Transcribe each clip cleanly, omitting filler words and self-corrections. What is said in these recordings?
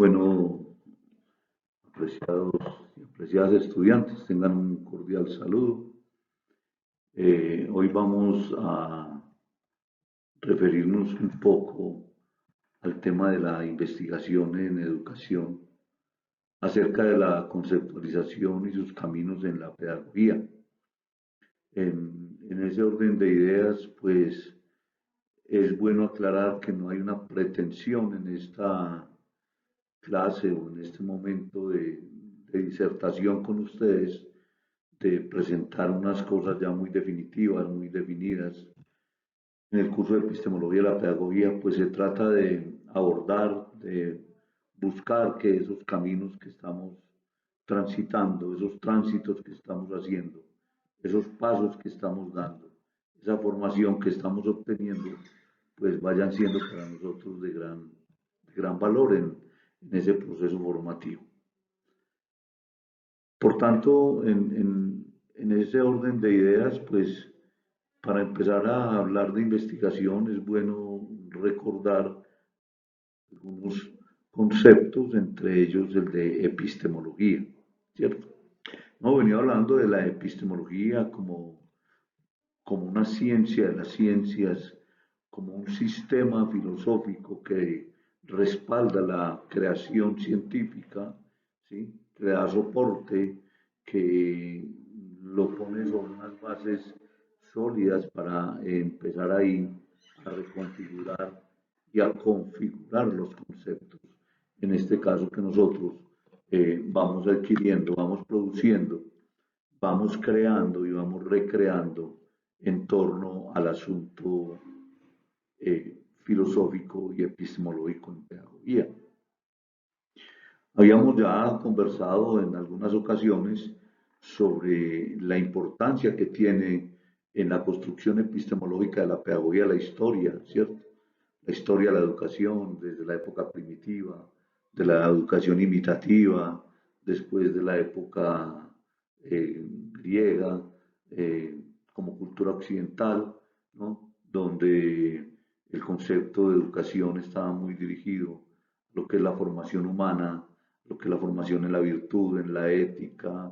Bueno, apreciados y apreciadas estudiantes, tengan un cordial saludo. Hoy vamos a referirnos un poco al tema de la investigación en educación, acerca de la conceptualización y sus caminos en la pedagogía. En ese orden de ideas, pues es bueno aclarar que no hay una pretensión en esta clase o en este momento de disertación con ustedes de presentar unas cosas ya muy definitivas, muy definidas. En el curso de epistemología de la pedagogía, pues se trata de abordar, de buscar que esos caminos que estamos transitando, esos tránsitos que estamos haciendo, esos pasos que estamos dando, esa formación que estamos obteniendo, pues vayan siendo para nosotros de gran valor en ese proceso formativo. Por tanto, en ese orden de ideas, pues para empezar a hablar de investigación es bueno recordar algunos conceptos, entre ellos el de epistemología, ¿cierto? Hemos venido hablando de la epistemología como una ciencia de las ciencias, como un sistema filosófico que respalda la creación científica, ¿sí? Que le da soporte, que lo pone sobre unas bases sólidas para empezar ahí a reconfigurar y a configurar los conceptos. En este caso que nosotros vamos adquiriendo, vamos produciendo, vamos creando y vamos recreando en torno al asunto filosófico y epistemológico en pedagogía. Habíamos ya conversado en algunas ocasiones sobre la importancia que tiene en la construcción epistemológica de la pedagogía la historia, ¿cierto? La historia de la educación desde la época primitiva, de la educación imitativa, después de la época griega, como cultura occidental, ¿no? Donde el concepto de educación estaba muy dirigido a lo que es la formación humana, lo que es la formación en la virtud, en la ética,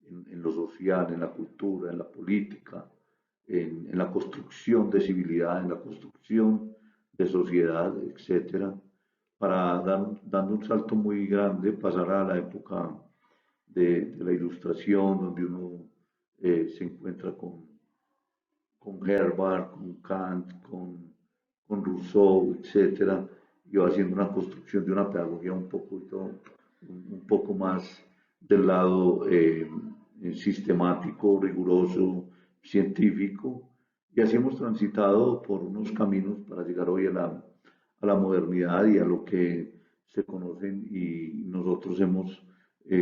en lo social, en la cultura, en la política, en la construcción de civilidad, en la construcción de sociedad, etcétera, para dando un salto muy grande, pasar a la época de la ilustración, donde uno se encuentra con Herbart, con Kant, con Rousseau, etcétera, y va haciendo una construcción de una pedagogía un poco más del lado sistemático, riguroso, científico, y así hemos transitado por unos caminos para llegar hoy a la modernidad y a lo que se conocen y nosotros hemos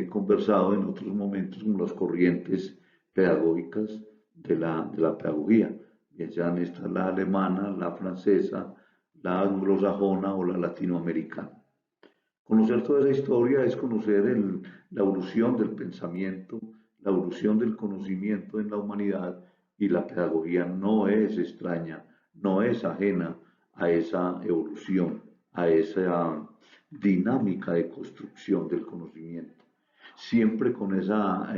conversado en otros momentos con las corrientes pedagógicas de la pedagogía, bien sean estas la alemana, la francesa, la anglosajona o la latinoamericana. Conocer toda esa historia es conocer la evolución del pensamiento, la evolución del conocimiento en la humanidad, y la pedagogía no es extraña, no es ajena a esa evolución, a esa dinámica de construcción del conocimiento. Siempre con esa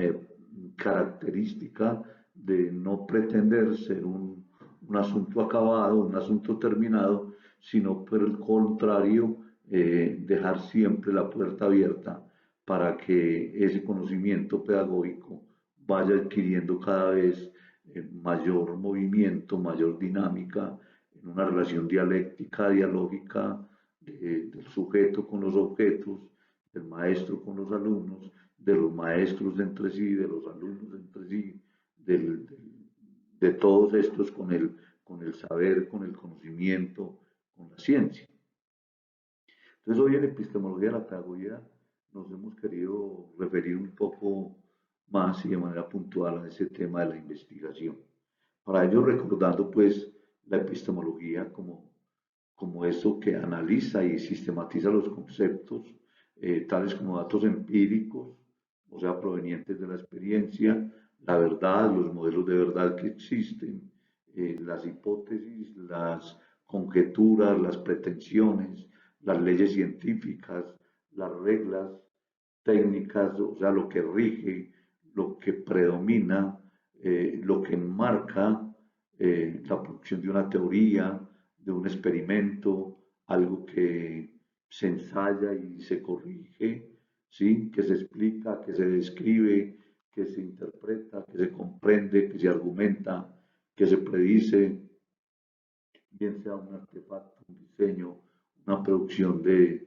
característica de no pretender ser un asunto acabado, un asunto terminado, sino por el contrario, dejar siempre la puerta abierta para que ese conocimiento pedagógico vaya adquiriendo cada vez mayor movimiento, mayor dinámica, en una relación dialéctica, dialógica del sujeto con los objetos, del maestro con los alumnos, de los maestros entre sí, de los alumnos entre sí, de todos estos con el saber, con el conocimiento, con la ciencia. Entonces hoy en epistemología de la pedagogía nos hemos querido referir un poco más y de manera puntual a ese tema de la investigación. Para ello recordando pues la epistemología como eso que analiza y sistematiza los conceptos, tales como datos empíricos, o sea, provenientes de la experiencia, la verdad, los modelos de verdad que existen, las hipótesis, las conjeturas, las pretensiones, las leyes científicas, las reglas técnicas, o sea, lo que rige, lo que predomina, lo que enmarca la producción de una teoría, de un experimento, algo que se ensaya y se corrige, ¿sí? Que se explica, que se describe, que se interpreta, que se comprende, que se argumenta, que se predice, bien sea un artefacto, un diseño, una producción de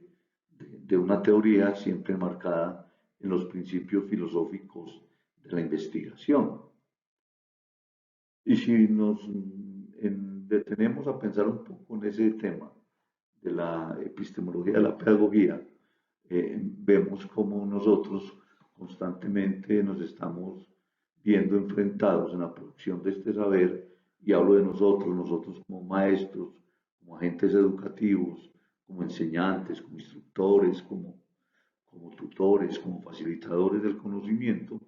una teoría siempre marcada en los principios filosóficos de la investigación. Y si nos detenemos a pensar un poco en ese tema de la epistemología de la pedagogía, vemos cómo nosotros constantemente nos estamos viendo enfrentados en la producción de este saber, y hablo de nosotros, nosotros como maestros, como agentes educativos, como enseñantes, como instructores, como tutores, como facilitadores del conocimiento,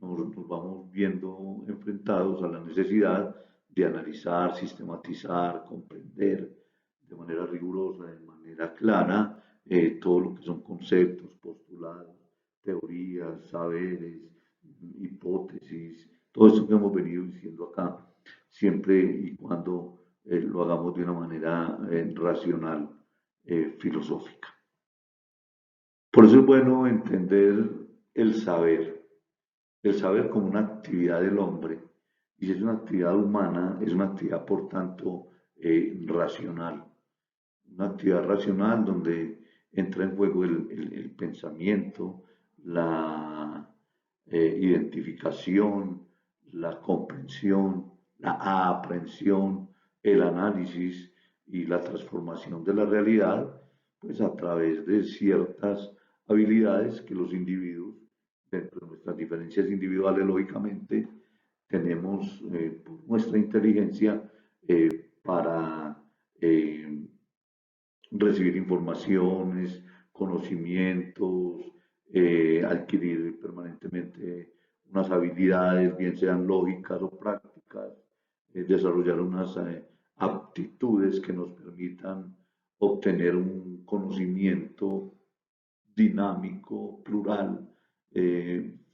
nos vamos viendo enfrentados a la necesidad de analizar, sistematizar, comprender de manera rigurosa, de manera clara, todo lo que son conceptos, postulados, teorías, saberes, hipótesis, todo eso que hemos venido diciendo acá, siempre y cuando lo hagamos de una manera racional, filosófica. Por eso es bueno entender el el saber como una actividad del hombre, y si es una actividad humana, es una actividad, por tanto, racional. Una actividad racional donde entra en juego el pensamiento, la identificación, la comprensión, la aprehensión, el análisis y la transformación de la realidad, pues a través de ciertas habilidades que los individuos, dentro de nuestras diferencias individuales, lógicamente, tenemos por nuestra inteligencia para recibir informaciones, conocimientos, adquirir permanentemente unas habilidades, bien sean lógicas o prácticas, desarrollar unas aptitudes que nos permitan obtener un conocimiento dinámico, plural,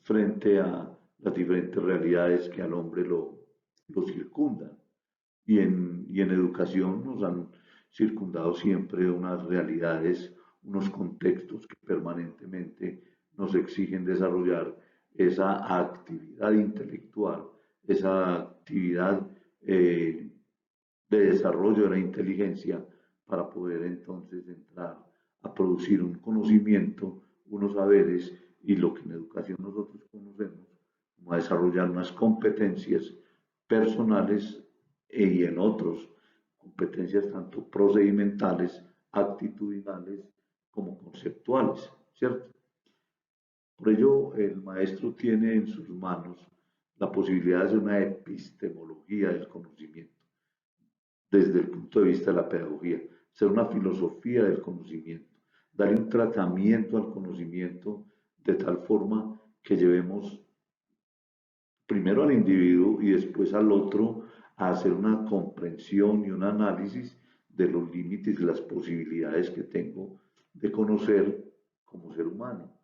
frente a las diferentes realidades que al hombre lo circundan. Y en educación nos han circundado siempre unas realidades, unos contextos que permanentemente nos exigen desarrollar esa actividad intelectual, esa actividad de desarrollo de la inteligencia, para poder entonces entrar a producir un conocimiento, unos saberes y lo que en educación nosotros conocemos como a desarrollar unas competencias personales y en otros competencias tanto procedimentales, actitudinales como conceptuales, ¿cierto? Por ello, el maestro tiene en sus manos la posibilidad de hacer una epistemología del conocimiento desde el punto de vista de la pedagogía, ser una filosofía del conocimiento, darle un tratamiento al conocimiento de tal forma que llevemos primero al individuo y después al otro a hacer una comprensión y un análisis de los límites y las posibilidades que tengo de conocer como ser humano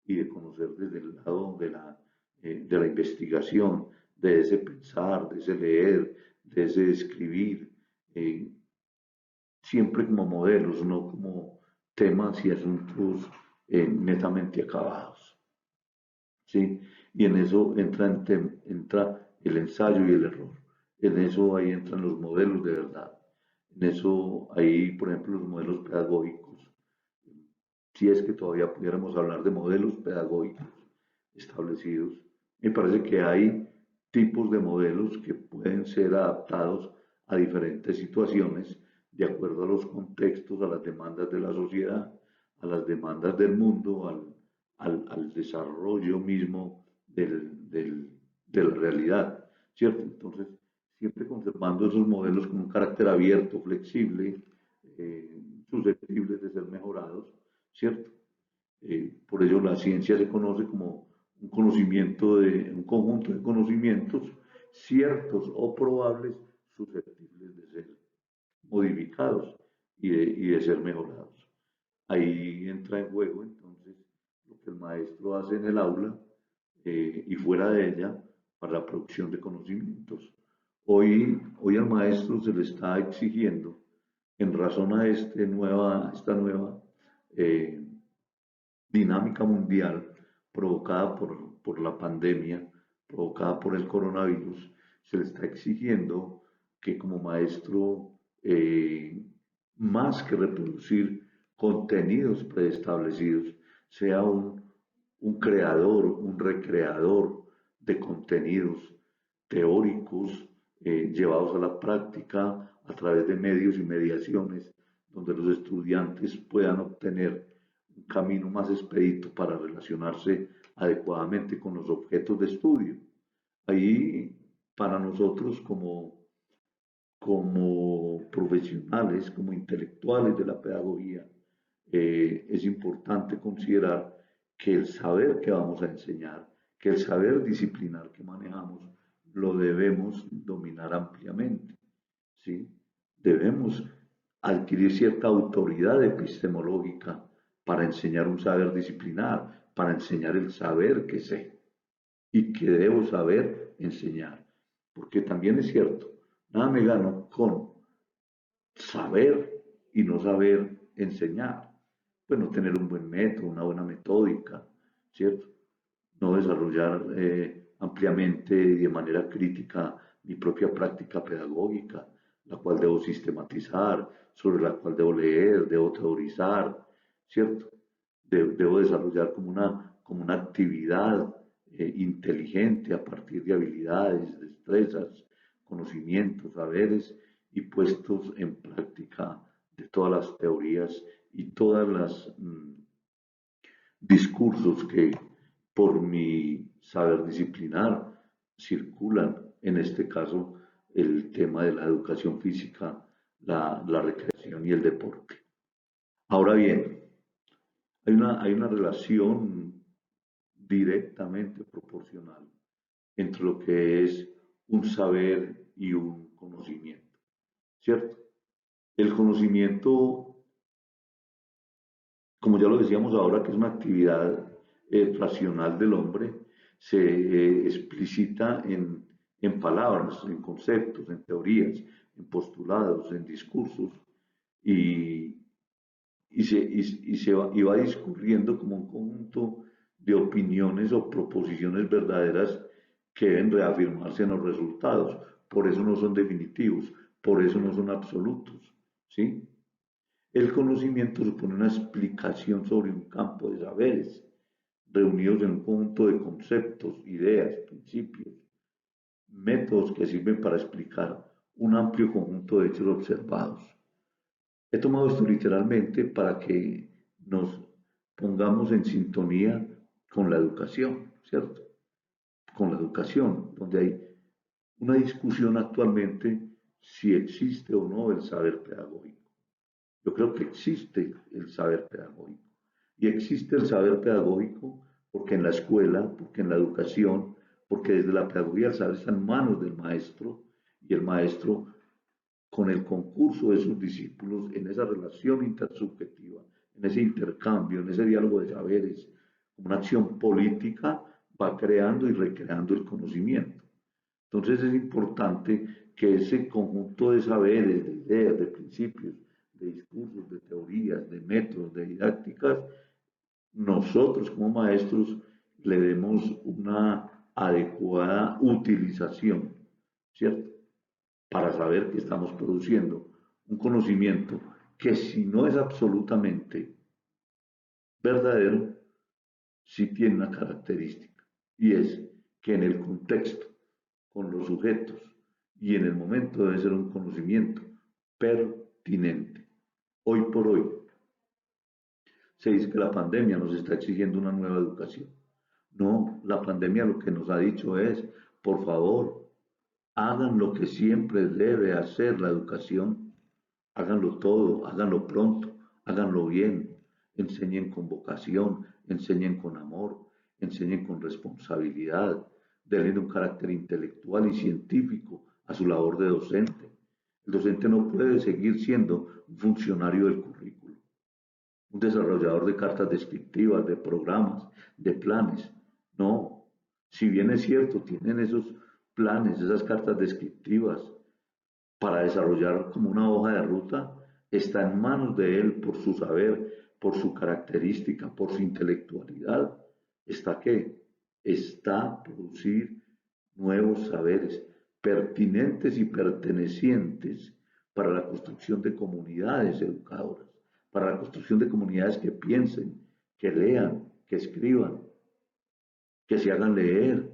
y de conocer desde el lado de la investigación, de ese pensar, de ese leer, de ese escribir, eh, siempre como modelos, no como temas y asuntos netamente acabados. ¿Sí? Y en eso entra el ensayo y el error. En eso ahí entran los modelos de verdad. En eso ahí, por ejemplo, los modelos pedagógicos. Si es que todavía pudiéramos hablar de modelos pedagógicos establecidos, me parece que hay tipos de modelos que pueden ser adaptados a diferentes situaciones de acuerdo a los contextos, a las demandas de la sociedad, a las demandas del mundo, al desarrollo mismo de la realidad, ¿cierto? Entonces, siempre conservando esos modelos con un carácter abierto, flexible, susceptibles de ser mejorados, ¿cierto? Por ello la ciencia se conoce como un conjunto de conocimientos ciertos o probables, susceptibles de ser modificados y de ser mejorados. ahí entra en juego entonces lo que el maestro hace en el aula y fuera de ella para la producción de conocimientos. Hoy al maestro se le está exigiendo, en razón a esta nueva eh, dinámica mundial provocada por la pandemia, provocada por el coronavirus, se le está exigiendo que como maestro, más que reproducir contenidos preestablecidos, sea un creador, un recreador de contenidos teóricos llevados a la práctica a través de medios y mediaciones donde los estudiantes puedan obtener un camino más expedito para relacionarse adecuadamente con los objetos de estudio. Ahí, para nosotros como profesionales, como intelectuales de la pedagogía, es importante considerar que el saber que vamos a enseñar, que el saber disciplinar que manejamos, lo debemos dominar ampliamente, ¿sí? Debemos adquirir cierta autoridad epistemológica para enseñar un saber disciplinar, para enseñar el saber que sé y que debo saber enseñar. Porque también es cierto, nada me gano con saber y no saber enseñar. Pues no tener un buen método, una buena metódica, ¿cierto? No desarrollar ampliamente y de manera crítica mi propia práctica pedagógica, la cual debo sistematizar, sobre la cual debo leer, debo teorizar, ¿cierto? Debo desarrollar como una actividad inteligente a partir de habilidades, destrezas, conocimientos, saberes y puestos en práctica de todas las teorías y todas las discursos que por mi saber disciplinar circulan, en este caso, el tema de la educación física, la recreación y el deporte. Ahora bien, hay una relación directamente proporcional entre lo que es un saber y un conocimiento, ¿cierto? El conocimiento, como ya lo decíamos ahora, que es una actividad racional del hombre, se explicita en palabras, en conceptos, en teorías, en postulados, en discursos, y, y va discurriendo como un conjunto de opiniones o proposiciones verdaderas que deben reafirmarse en los resultados. Por eso no son definitivos, por eso no son absolutos, ¿sí? El conocimiento supone una explicación sobre un campo de saberes, reunidos en un conjunto de conceptos, ideas, principios, métodos que sirven para explicar un amplio conjunto de hechos observados. He tomado esto literalmente para que nos pongamos en sintonía con la educación, ¿cierto? Con la educación, donde hay una discusión actualmente si existe o no el saber pedagógico. Yo creo que existe el saber pedagógico. Y existe el saber pedagógico porque en la escuela, porque en la educación, porque desde la pedagogía el saber está en manos del maestro y el maestro con el concurso de sus discípulos en esa relación intersubjetiva, en ese intercambio, en ese diálogo de saberes, como una acción política, va creando y recreando el conocimiento. Entonces es importante que ese conjunto de saberes, de ideas, de principios, de discursos, de teorías, de métodos, de didácticas, nosotros como maestros le demos una adecuada utilización, ¿cierto? Para saber que estamos produciendo un conocimiento que si no es absolutamente verdadero, sí tiene una característica, y es que en el contexto, con los sujetos y en el momento debe ser un conocimiento pertinente. Hoy por hoy se dice que la pandemia nos está exigiendo una nueva educación. No, la pandemia lo que nos ha dicho es, por favor, hagan lo que siempre debe hacer la educación, háganlo todo, háganlo pronto, háganlo bien, enseñen con vocación, enseñen con amor, enseñen con responsabilidad, denle un carácter intelectual y científico a su labor de docente. El docente no puede seguir siendo un funcionario del currículo. un desarrollador de cartas descriptivas, de programas, de planes. No, si bien es cierto, tienen esos planes, esas cartas descriptivas para desarrollar como una hoja de ruta, está en manos de él por su saber, por su característica, por su intelectualidad. ¿Está qué? Está producir nuevos saberes pertinentes y pertenecientes para la construcción de comunidades educadoras, para la construcción de comunidades que piensen, que lean, que escriban, que se hagan leer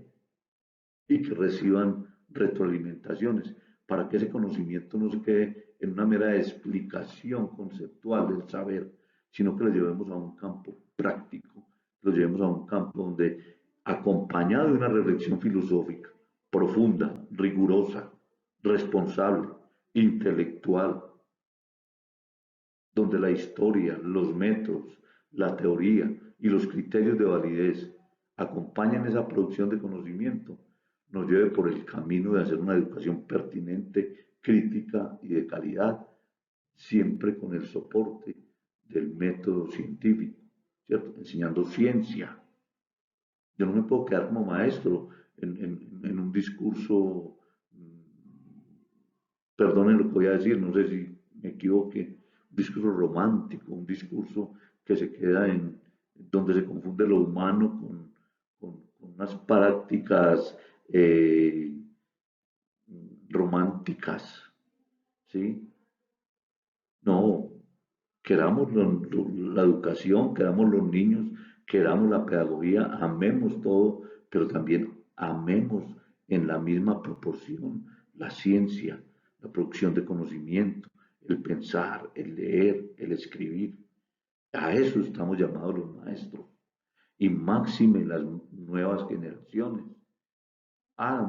y que reciban retroalimentaciones, para que ese conocimiento no se quede en una mera explicación conceptual del saber, sino que lo llevemos a un campo práctico, lo llevemos a un campo donde, acompañado de una reflexión filosófica profunda, rigurosa, responsable, intelectual, donde la historia, los métodos, la teoría y los criterios de validez acompañan esa producción de conocimiento, nos lleve por el camino de hacer una educación pertinente, crítica y de calidad, siempre con el soporte del método científico, ¿cierto? Enseñando ciencia. Yo no me puedo quedar como maestro en un discurso, perdonen lo que voy a decir, no sé si me equivoque, un discurso romántico, un discurso que se queda en donde se confunde lo humano con unas prácticas románticas, ¿sí? No, queramos la educación, queramos los niños, queramos la pedagogía, amemos todo, pero también amemos en la misma proporción la ciencia, la producción de conocimiento, el pensar, el leer, el escribir. A eso estamos llamados los maestros y máxime las nuevas generaciones.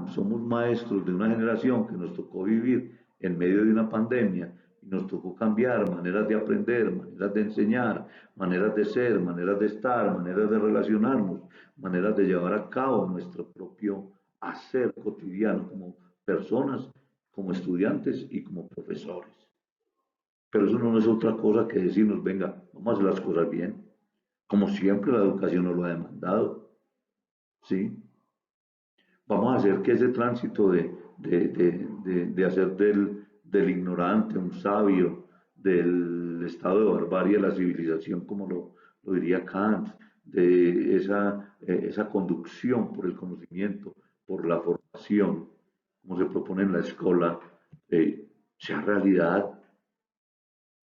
Somos maestros de una generación que nos tocó vivir en medio de una pandemia y nos tocó cambiar maneras de aprender, maneras de enseñar, maneras de ser, maneras de estar, maneras de relacionarnos, maneras de llevar a cabo nuestro propio hacer cotidiano como personas, como estudiantes y como profesores. Pero eso no es otra cosa que decirnos, venga, vamos a hacer las cosas bien, como siempre la educación nos lo ha demandado, ¿sí? Vamos a hacer que ese tránsito de hacer del ignorante un sabio, del estado de barbarie a la civilización, como lo diría Kant, de esa conducción por el conocimiento, por la formación, como se propone en la escuela, sea realidad.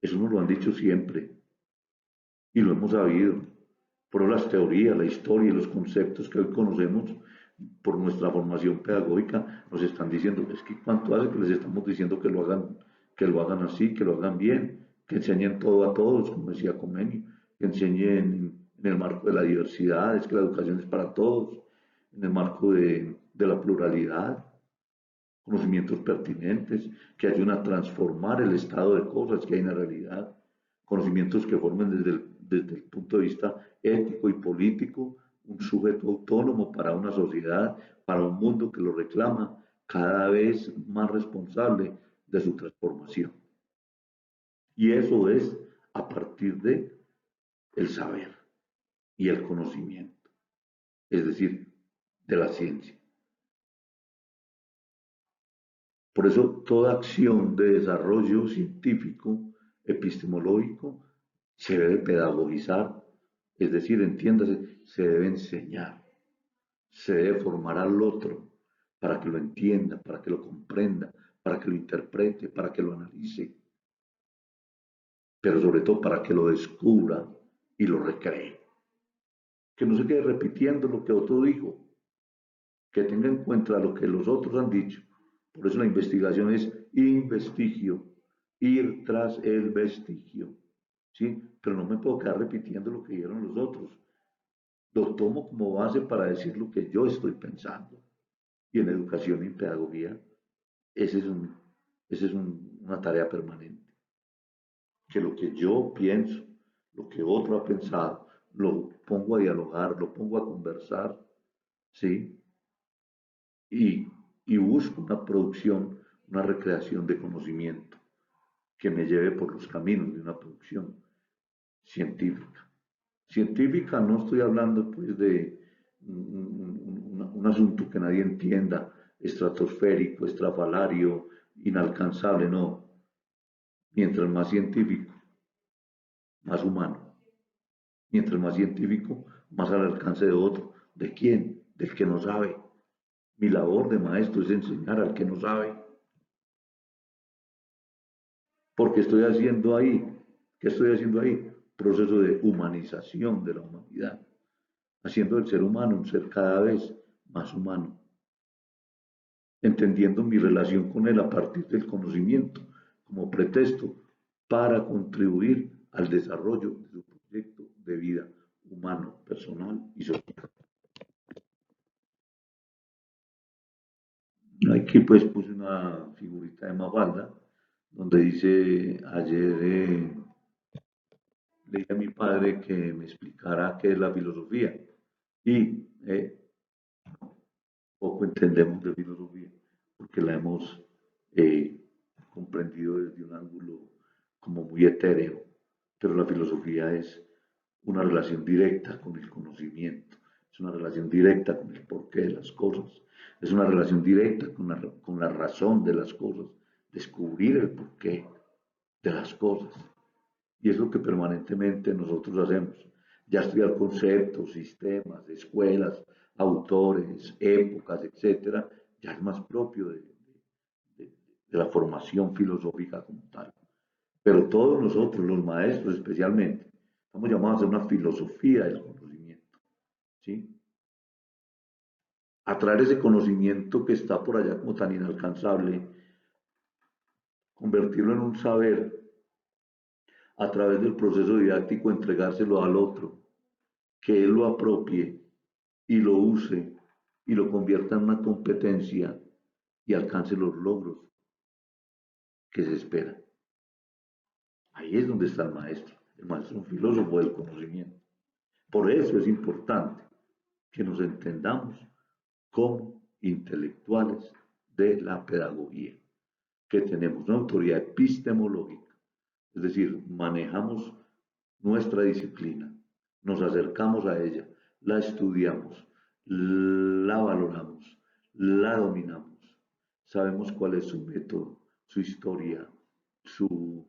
Eso nos lo han dicho siempre y lo hemos sabido. Por las teorías, la historia y los conceptos que hoy conocemos por nuestra formación pedagógica nos están diciendo, es que cuánto hace que les estamos diciendo que lo hagan así, que lo hagan bien, que enseñen todo a todos, como decía Comenio, que enseñen en el marco de la diversidad, es que la educación es para todos, en el marco de la pluralidad, conocimientos pertinentes que ayuden a transformar el estado de cosas que hay en la realidad, conocimientos que formen desde el punto de vista ético y político un sujeto autónomo para una sociedad, para un mundo que lo reclama cada vez más responsable de su transformación. Y eso es a partir de el saber y el conocimiento, es decir, de la ciencia. Por eso toda acción de desarrollo científico, epistemológico, se debe pedagogizar, es decir, entiéndase, se debe enseñar, se debe formar al otro para que lo entienda, para que lo comprenda, para que lo interprete, para que lo analice, pero sobre todo para que lo descubra y lo recree. Que no se quede repitiendo lo que otro dijo, que tenga en cuenta lo que los otros han dicho. Por eso la investigación es investigio, ir tras el vestigio, ¿sí? Pero no me puedo quedar repitiendo lo que dijeron los otros. Lo tomo como base para decir lo que yo estoy pensando. Y en educación y en pedagogía, esa es, una tarea permanente. Que lo que yo pienso, lo que otro ha pensado, lo pongo a dialogar, lo pongo a conversar, ¿sí? y, y busco una producción, una recreación de conocimiento que me lleve por los caminos de una producción científica. Científica no estoy hablando pues de un asunto que nadie entienda, estratosférico, estrafalario, inalcanzable, no. Mientras más científico, más humano. Mientras más científico, más al alcance de otro. ¿De quién? Del que no sabe. Mi labor de maestro es enseñar al que no sabe. Porque estoy haciendo ahí, ¿qué estoy haciendo ahí? Proceso de humanización de la humanidad, haciendo del ser humano un ser cada vez más humano, entendiendo mi relación con él a partir del conocimiento como pretexto para contribuir al desarrollo de su proyecto de vida humano, personal y social. Aquí pues puse una figurita de Mafalda donde dice, ayer le dije a mi padre que me explicara qué es la filosofía y poco entendemos de filosofía porque la hemos eh, comprendido desde un ángulo como muy etéreo, pero la filosofía es una relación directa con el conocimiento, es una relación directa con el porqué de las cosas, es una relación directa con la razón de las cosas, descubrir el porqué de las cosas. Y es lo que permanentemente nosotros hacemos. Ya estudiar conceptos, sistemas, escuelas, autores, épocas, etcétera, ya es más propio de la formación filosófica como tal. Pero todos nosotros, los maestros especialmente, estamos llamados a hacer una filosofía del conocimiento, ¿sí? A traer ese conocimiento que está por allá como tan inalcanzable, convertirlo en un saber a través del proceso didáctico, entregárselo al otro, que él lo apropie y lo use y lo convierta en una competencia y alcance los logros que se esperan. Ahí es donde está el maestro. El maestro es un filósofo del conocimiento. Por eso es importante que nos entendamos como intelectuales de la pedagogía, que tenemos una autoridad epistemológica, es decir, manejamos nuestra disciplina, nos acercamos a ella, la estudiamos, la valoramos, la dominamos, sabemos cuál es su método, su historia, su,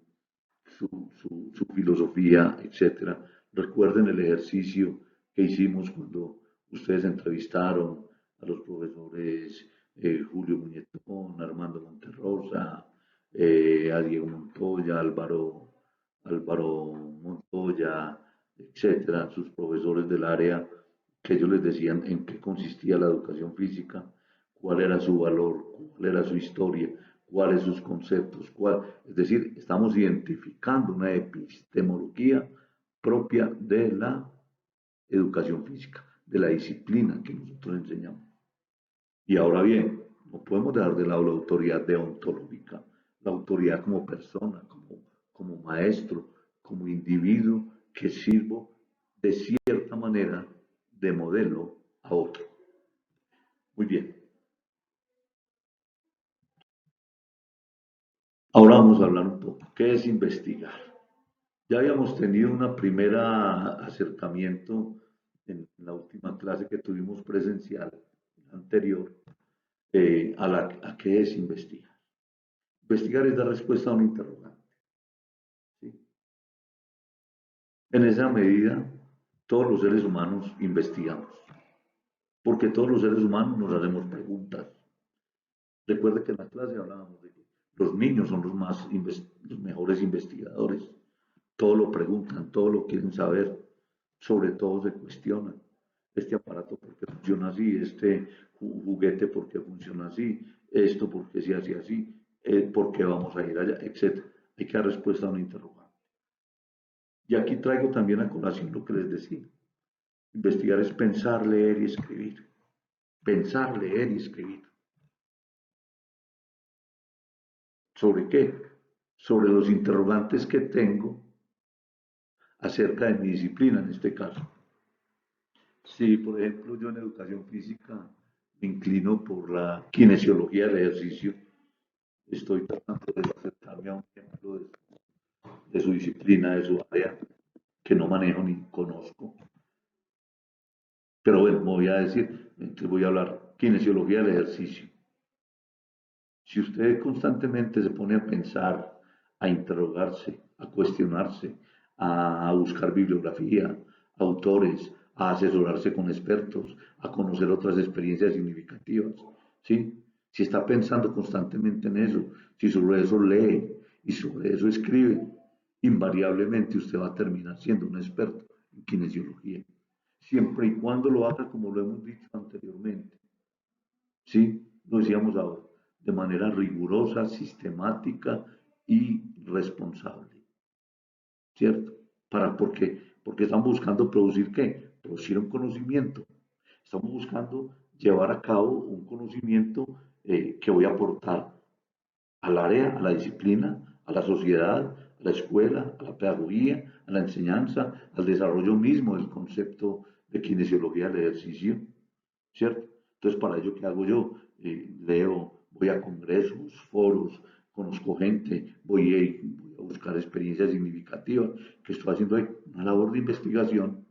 su filosofía, etcétera. Recuerden el ejercicio que hicimos cuando ustedes entrevistaron a los profesores Julio Muñetón, Armando Monterrosa, a Diego Montoya, Álvaro Montoya, etcétera, sus profesores del área, que ellos les decían en qué consistía la educación física, cuál era su valor, cuál era su historia, cuáles sus conceptos, es decir, estamos identificando una epistemología propia de la educación física, de la disciplina que nosotros enseñamos. Y ahora bien, no podemos dejar de lado la autoridad deontológica, la autoridad como persona, como maestro, como individuo que sirvo de cierta manera de modelo a otro. Muy bien, ahora vamos a hablar un poco. ¿Qué es investigar? Ya habíamos tenido un primer acercamiento en la última clase que tuvimos presencial, la anterior, a qué es investigar. Investigar es dar respuesta a un interrogante. ¿Sí? En esa medida, todos los seres humanos investigamos, porque todos los seres humanos nos hacemos preguntas. Recuerde que en la clase hablábamos de que los niños son los mejores investigadores. Todo lo preguntan, todo lo quieren saber, sobre todo se cuestionan. Este aparato por qué funciona así, este juguete por qué funciona así, esto por qué se hace así, por qué vamos a ir allá, etc. Hay que dar respuesta a un interrogante. Y aquí traigo también a colación lo que les decía. Investigar es pensar, leer y escribir. Pensar, leer y escribir. ¿Sobre qué? Sobre los interrogantes que tengo acerca de mi disciplina en este caso. Si, por ejemplo, yo en educación física me inclino por la kinesiología del ejercicio, estoy tratando de acercarme a un ejemplo de su disciplina, de su área, que no manejo ni conozco. Pero bueno, voy a decir, entonces voy a hablar kinesiología del ejercicio. Si usted constantemente se pone a pensar, a interrogarse, a cuestionarse, a buscar bibliografía, autores, a asesorarse con expertos, a conocer otras experiencias significativas, ¿sí? Si está pensando constantemente en eso, si sobre eso lee y sobre eso escribe, invariablemente usted va a terminar siendo un experto en kinesiología, siempre y cuando lo haga como lo hemos dicho anteriormente, ¿sí? Lo decíamos ahora, de manera rigurosa, sistemática y responsable, ¿cierto? Porque estamos buscando producir ¿qué? Producir un conocimiento. Estamos buscando llevar a cabo un conocimiento que voy a aportar al área, a la disciplina, a la sociedad, a la escuela, a la pedagogía, a la enseñanza, al desarrollo mismo del concepto de kinesiología del ejercicio, ¿cierto? Entonces, para ello, ¿qué hago yo? Leo, voy a congresos, foros, conozco gente, voy a buscar experiencias significativas, que estoy haciendo ahí una labor de investigación,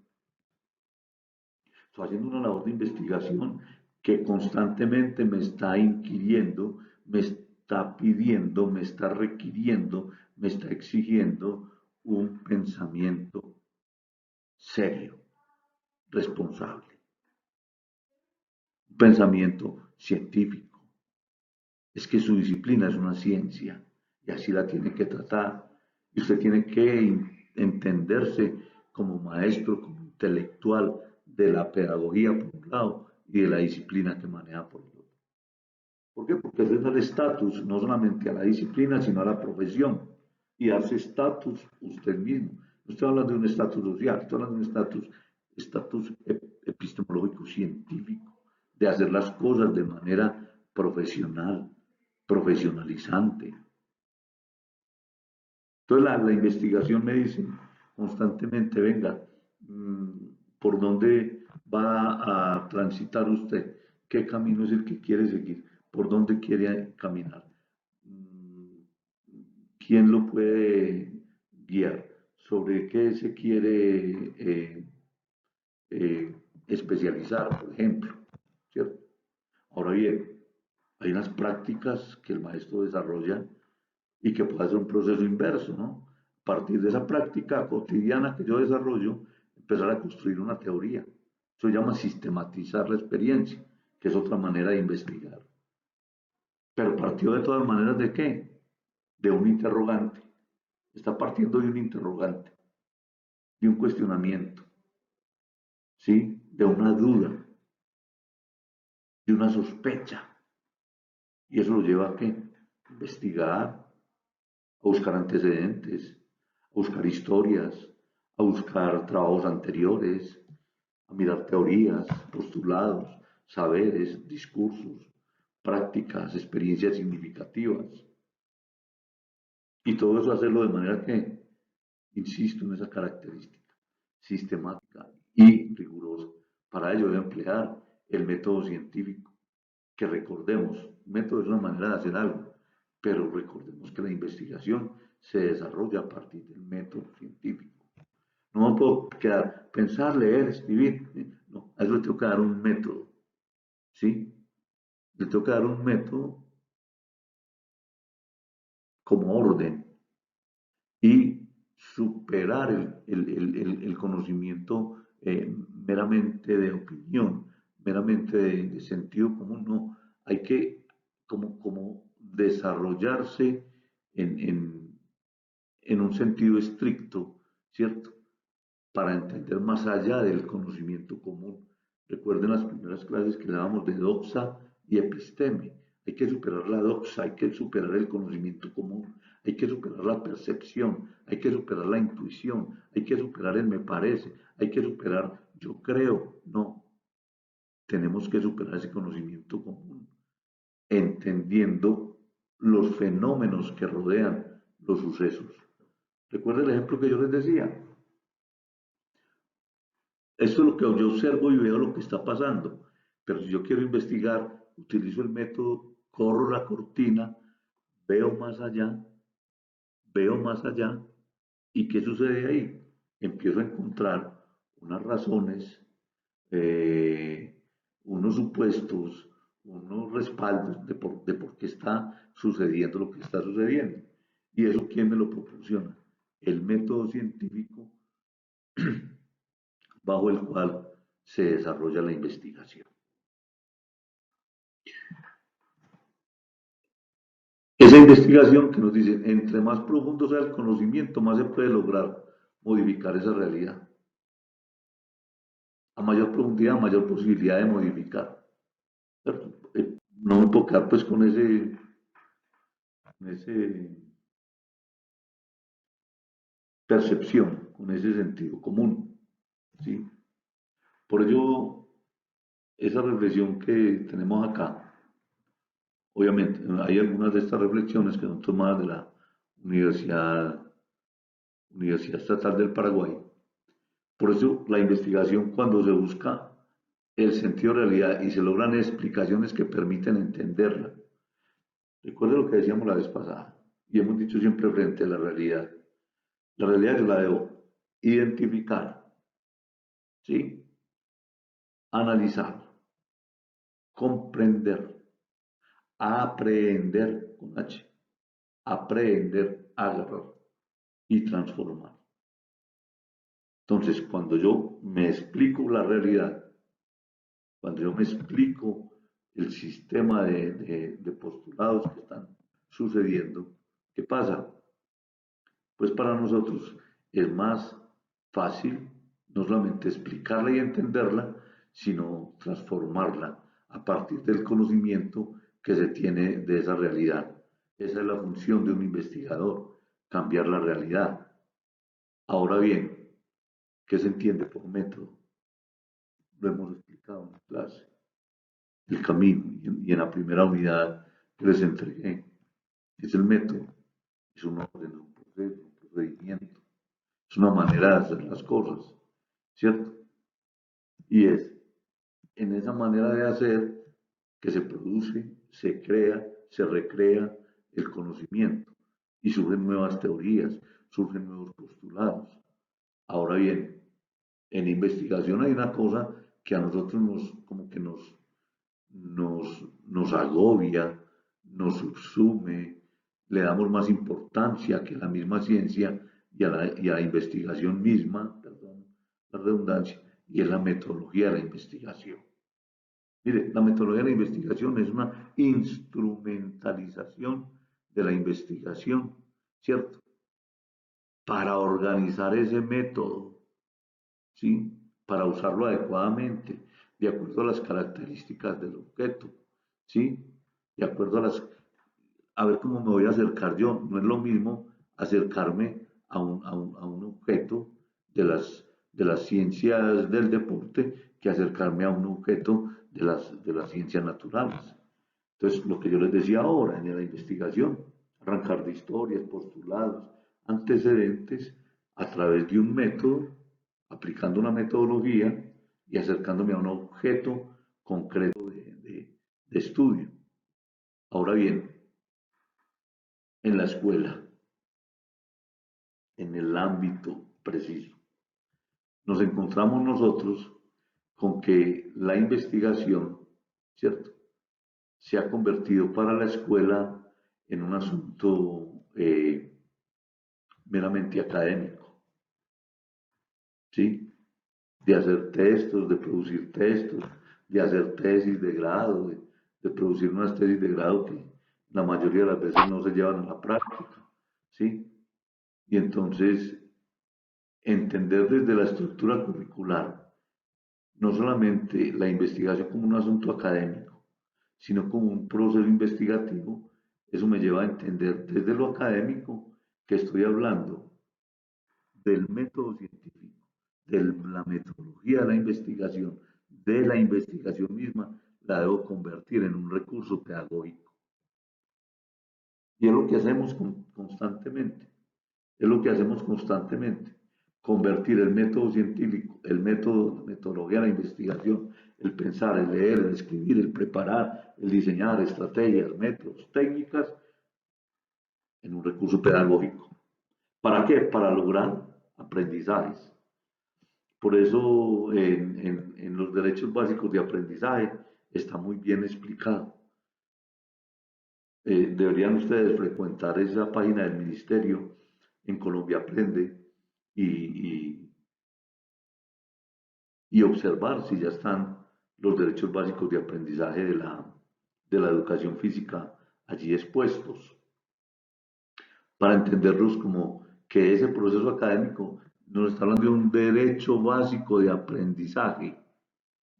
estoy haciendo una labor de investigación que constantemente me está inquiriendo, me está pidiendo, me está requiriendo, me está exigiendo un pensamiento serio, responsable, un pensamiento científico. Es que su disciplina es una ciencia y así la tiene que tratar. Y usted tiene que entenderse como maestro, como intelectual de la pedagogía por un lado y de la disciplina que maneja por el otro. ¿Por qué? Porque eso es dar estatus no solamente a la disciplina, sino a la profesión. Y darse estatus usted mismo. No estoy hablando de un estatus social, estoy hablando de un estatus epistemológico científico, de hacer las cosas de manera profesional, profesionalizante. Entonces la investigación me dice constantemente, venga, ¿por dónde va a transitar usted? ¿Qué camino es el que quiere seguir? ¿Por dónde quiere caminar? Mm, ¿Quién lo puede guiar? ¿Sobre qué se quiere especializar, por ejemplo? ¿Cierto? Ahora bien, hay unas prácticas que el maestro desarrolla y que puede ser un proceso inverso, ¿no? A partir de esa práctica cotidiana que yo desarrollo, empezar a construir una teoría. Eso se llama sistematizar la experiencia, que es otra manera de investigar. Pero partió de todas maneras de qué? De un interrogante. Está partiendo de un interrogante, de un cuestionamiento, ¿sí? De una duda, de una sospecha. Y eso lo lleva a qué? Investigar, a buscar antecedentes, a buscar historias, a buscar trabajos anteriores, a mirar teorías, postulados, saberes, discursos, prácticas, experiencias significativas. Y todo eso hacerlo de manera que, insisto en esa característica, sistemática y rigurosa. Para ello debe emplear el método científico, que recordemos, método es una manera de hacer algo, pero recordemos que la investigación se desarrolla a partir del método científico. No me puedo quedar, pensar, leer, escribir. No, a eso le tengo que dar un método, ¿sí? Le tengo que dar un método como orden y superar el conocimiento meramente de opinión, meramente de sentido común. No, hay que como desarrollarse en, en, en un sentido estricto, ¿cierto? Para entender más allá del conocimiento común. Recuerden las primeras clases que dábamos de doxa y episteme. Hay que superar la doxa, hay que superar el conocimiento común, hay que superar la percepción, hay que superar la intuición, hay que superar el me parece, hay que superar yo creo. No, tenemos que superar ese conocimiento común, entendiendo los fenómenos que rodean los sucesos. Recuerden el ejemplo que yo les decía. Esto es lo que yo observo y veo lo que está pasando. Pero si yo quiero investigar, utilizo el método, corro la cortina, veo más allá, ¿y qué sucede ahí? empiezo a encontrar unas razones, unos supuestos, unos respaldos de por qué está sucediendo lo que está sucediendo. ¿Y eso quién me lo proporciona? El método científico bajo el cual se desarrolla la investigación. Esa investigación que nos dice, entre más profundo sea el conocimiento, más se puede lograr modificar esa realidad. A mayor profundidad, mayor posibilidad de modificar. No me puedo quedar pues con ese percepción, con ese sentido común, ¿sí? Por ello, esa reflexión que tenemos acá, obviamente, hay algunas de estas reflexiones que son tomadas de la Universidad Estatal del Paraguay. Por eso, la investigación, cuando se busca el sentido de realidad y se logran explicaciones que permiten entenderla. Recuerda lo que decíamos la vez pasada, y hemos dicho siempre frente a la realidad. La realidad yo la debo identificar, ¿sí? Analizar, comprender, aprender con H, aprender, agarrar y transformar. Entonces, cuando yo me explico la realidad, cuando yo me explico el sistema de postulados que están sucediendo, ¿qué pasa? Pues para nosotros es más fácil no solamente explicarla y entenderla, sino transformarla a partir del conocimiento que se tiene de esa realidad. Esa es la función de un investigador, cambiar la realidad. Ahora bien, ¿qué se entiende por método? Lo hemos explicado en la clase, el camino, y en la primera unidad que les entregué. Es el método, es un orden, un proceso, un procedimiento, es una manera de hacer las cosas, ¿cierto? Y es en esa manera de hacer que se produce, se crea, se recrea el conocimiento y surgen nuevas teorías, surgen nuevos postulados. Ahora bien, en investigación hay una cosa que a nosotros como que nos agobia, nos subsume, le damos más importancia que la misma ciencia y a la investigación misma, perdón, la redundancia, y es la metodología de la investigación. Mire, la metodología de la investigación es una instrumentalización de la investigación, ¿cierto? Para organizar ese método, ¿sí? Para usarlo adecuadamente, de acuerdo a las características del objeto, ¿sí? De acuerdo a ver cómo me voy a acercar yo. No es lo mismo acercarme a un objeto de las ciencias del deporte que acercarme a un objeto de las ciencias naturales. Entonces, lo que yo les decía ahora en la investigación, arrancar de historias, postulados, antecedentes, a través de un método, aplicando una metodología y acercándome a un objeto concreto de estudio. Ahora bien, en la escuela, en el ámbito preciso, nos encontramos nosotros con que la investigación, ¿cierto?, se ha convertido para la escuela en un asunto meramente académico, ¿sí? De hacer textos, de producir textos, de hacer tesis de grado, de producir unas tesis de grado que la mayoría de las veces no se llevan a la práctica, ¿sí? Y entonces entender desde la estructura curricular no solamente la investigación como un asunto académico, sino como un proceso investigativo, eso me lleva a entender desde lo académico que estoy hablando del método científico, de la metodología de la investigación misma, la debo convertir en un recurso pedagógico. Y es lo que hacemos constantemente, es lo que hacemos constantemente, convertir el método científico, el método, la metodología de la investigación, el pensar, el leer, el escribir, el preparar, el diseñar estrategias, métodos, técnicas, en un recurso pedagógico. ¿Para qué? Para lograr aprendizajes, Por eso en los derechos básicos de aprendizaje está muy bien explicado. Deberían ustedes frecuentar esa página del ministerio en Colombia Aprende y, y observar si ya están los derechos básicos de aprendizaje de la educación física allí expuestos, para entenderlos como que ese proceso académico nos está hablando de un derecho básico de aprendizaje,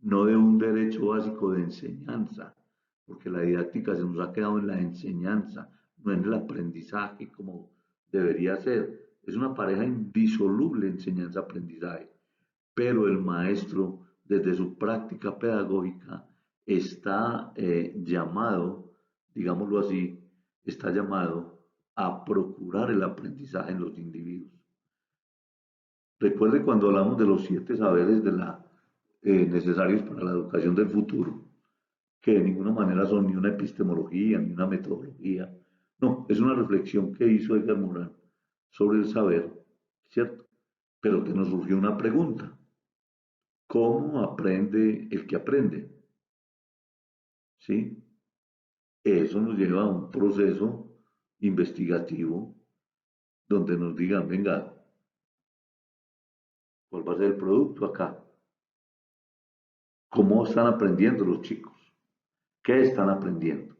no de un derecho básico de enseñanza, porque la didáctica se nos ha quedado en la enseñanza, no en el aprendizaje como debería ser. Es una pareja indisoluble enseñanza-aprendizaje, pero el maestro, desde su práctica pedagógica, está llamado, digámoslo así, está llamado a procurar el aprendizaje en los individuos. Recuerde cuando hablamos de los 7 saberes necesarios para la educación del futuro, que de ninguna manera son ni una epistemología ni una metodología. No, es una reflexión que hizo Edgar Morin sobre el saber, ¿cierto? Pero que nos surgió una pregunta. ¿Cómo aprende el que aprende? ¿Sí? Eso nos lleva a un proceso investigativo donde nos digan, venga, ¿cuál va a ser el producto acá? ¿Cómo están aprendiendo los chicos? ¿Qué están aprendiendo?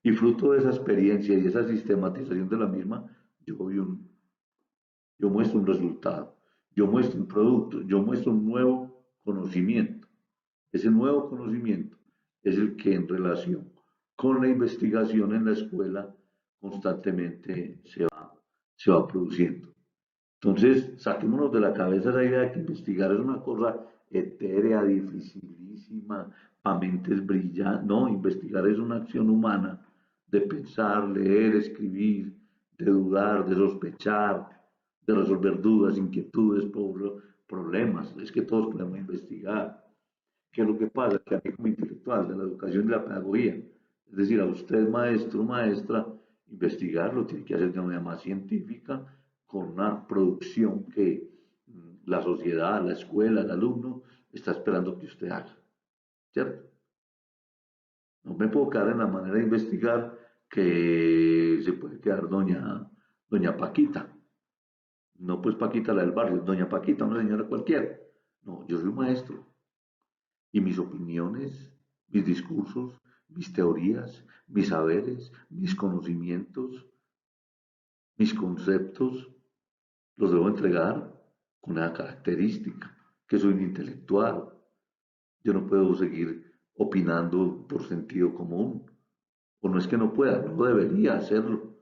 Y fruto de esa experiencia y esa sistematización de la misma, yo, yo muestro un resultado, yo muestro un producto, yo muestro un nuevo conocimiento. Ese nuevo conocimiento es el que en relación con la investigación en la escuela constantemente se va produciendo. Entonces, saquémonos de la cabeza la idea de que investigar es una cosa etérea, dificilísima, para mentes brillantes. No, investigar es una acción humana de pensar, leer, escribir, de dudar, de sospechar, de resolver dudas, inquietudes, problemas. Es que todos podemos investigar. ¿Qué es lo que pasa? Que a mí como intelectual de la educación y la pedagogía, es decir, a usted maestro, maestra, investigarlo tiene que hacer de manera más científica, con una producción que la sociedad, la escuela, el alumno está esperando que usted haga, ¿cierto? No me puedo quedar en la manera de investigar que se puede quedar doña Paquita. No pues Paquita la del barrio, doña Paquita, una señora cualquiera. No, yo soy un maestro y mis opiniones, mis discursos, mis teorías, mis saberes, mis conocimientos, mis conceptos, los debo entregar con una característica, que soy un intelectual. Yo no puedo seguir opinando por sentido común. O no es que no pueda, no debería hacerlo,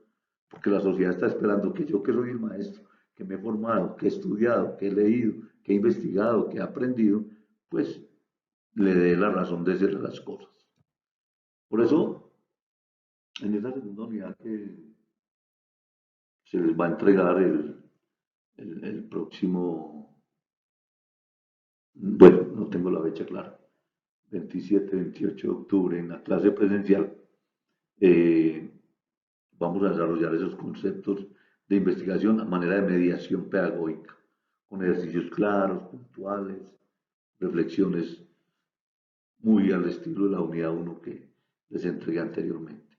porque la sociedad está esperando que yo, que soy el maestro, que me he formado, que he estudiado, que he leído, que he investigado, que he aprendido, pues le dé la razón de ser las cosas. Por eso, en esa segunda unidad que se les va a entregar el próximo, bueno, no tengo la fecha clara, 27, 28 de octubre, en la clase presencial, eh, vamos a desarrollar esos conceptos de investigación a manera de mediación pedagógica, con ejercicios claros, puntuales, reflexiones muy al estilo de la unidad 1 que les entregué anteriormente.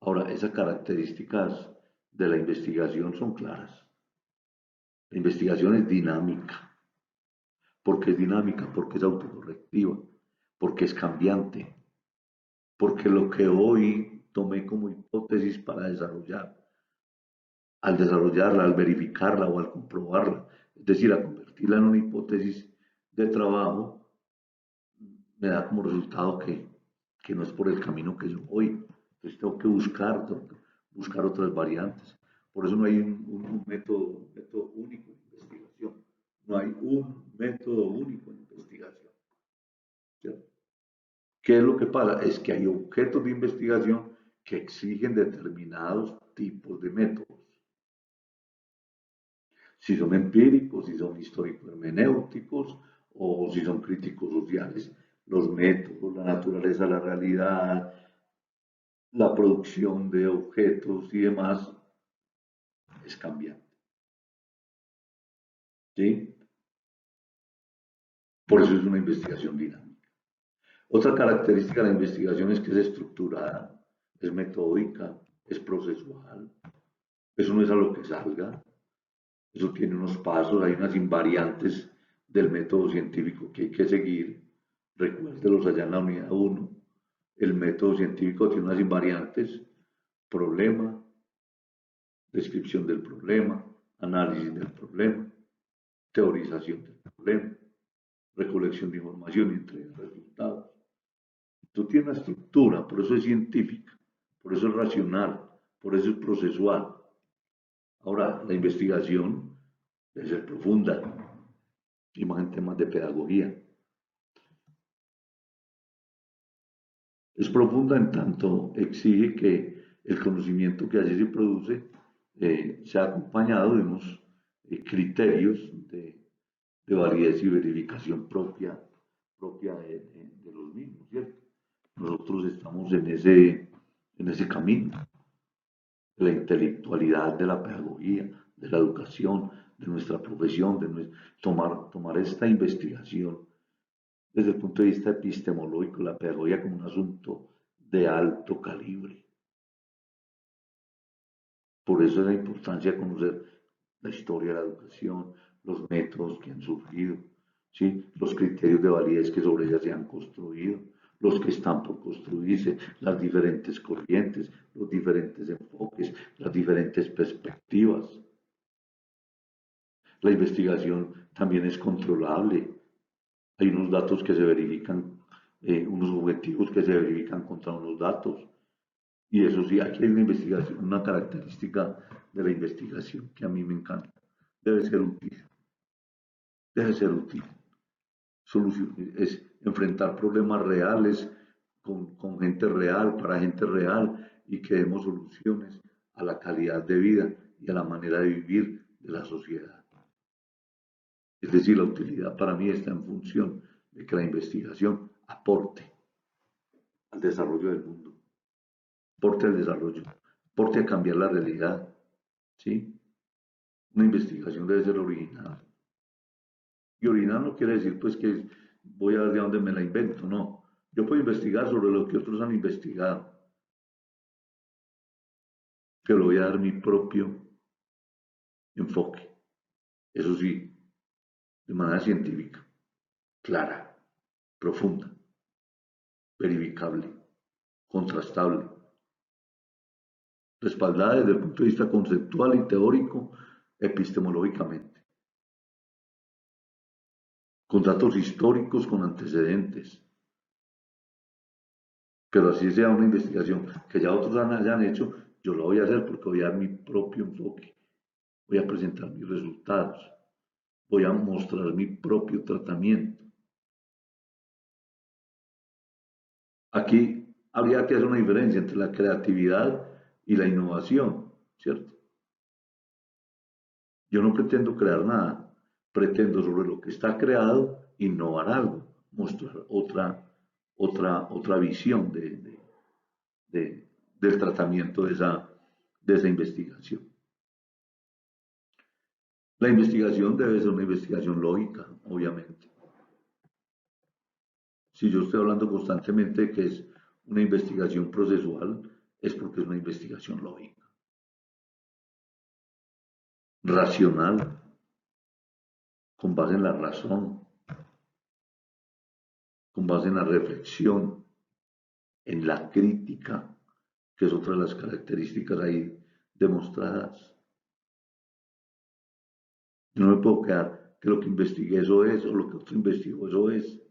Ahora, esas características de la investigación son claras. La investigación es dinámica. ¿Por qué es dinámica? Porque es autocorrectiva, porque es cambiante, porque lo que hoy tomé como hipótesis para desarrollar, al desarrollarla, al verificarla o al comprobarla, es decir, a convertirla en una hipótesis de trabajo, me da como resultado que no es por el camino que yo voy. Entonces tengo que buscar otras variantes. Por eso no hay un método único de investigación. No hay un método único de investigación. ¿Cierto? ¿Qué es lo que pasa? Es que hay objetos de investigación que exigen determinados tipos de métodos. Si son empíricos, si son histórico-hermenéuticos o si son críticos sociales. Los métodos, la naturaleza, la realidad, la producción de objetos y demás es cambiante. ¿Sí? Por eso es una investigación dinámica. Otra característica de la investigación es que es estructurada, es metódica, es procesual. Eso no es a lo que salga. Eso tiene unos pasos, hay unas invariantes del método científico que hay que seguir. Recuérdelos allá en la unidad 1. El método científico tiene unas invariantes: problema, descripción del problema, análisis del problema, teorización del problema, recolección de información y entrega de resultados. Esto tiene una estructura, por eso es científica, por eso es racional, por eso es procesual. Ahora, la investigación debe ser profunda, y más en temas de pedagogía. Es profunda en tanto exige que el conocimiento que allí se produce sea acompañado de unos criterios de validez y verificación propia de los mismos, ¿cierto? Nosotros estamos en ese camino de la intelectualidad, de la pedagogía, de la educación, de nuestra profesión, tomar esta investigación desde el punto de vista epistemológico, la pedagogía como un asunto de alto calibre. Por eso es la importancia de conocer la historia de la educación, los métodos que han surgido, ¿sí? Los criterios de validez que sobre ella se han construido, los que están por construirse, las diferentes corrientes, los diferentes enfoques, las diferentes perspectivas. La investigación también es controlable. Hay unos datos que se verifican, unos objetivos que se verifican contra unos datos. Y eso sí, aquí hay una investigación, una característica de la investigación que a mí me encanta. Debe ser útil, debe ser útil. Es enfrentar problemas reales con gente real, para gente real, y que demos soluciones a la calidad de vida y a la manera de vivir de la sociedad. Es decir, la utilidad para mí está en función de que la investigación aporte al desarrollo del mundo, aporte al desarrollo, aporte a cambiar la realidad, ¿sí? Una investigación debe ser original. Y original no quiere decir pues que voy a ver de dónde me la invento, no. Yo puedo investigar sobre lo que otros han investigado, pero voy a dar mi propio enfoque. Eso sí, de manera científica, clara, profunda, verificable, contrastable, respaldada desde el punto de vista conceptual y teórico, epistemológicamente, con datos históricos, con antecedentes. Pero así sea una investigación que ya otros hayan hecho, yo lo voy a hacer porque voy a dar mi propio enfoque, voy a presentar mis resultados, voy a mostrar mi propio tratamiento. Aquí habría que hacer una diferencia entre la creatividad y la innovación, ¿cierto? Yo no pretendo crear nada, pretendo sobre lo que está creado innovar algo, mostrar otra visión del tratamiento de esa investigación. La investigación debe ser una investigación lógica, obviamente. Si yo estoy hablando constantemente de que es una investigación procesual, es porque es una investigación lógica, racional, con base en la razón, con base en la reflexión, en la crítica, que es otra de las características ahí demostradas. Yo no me puedo quedar que lo que investigué eso es, o lo que otro investigó eso es.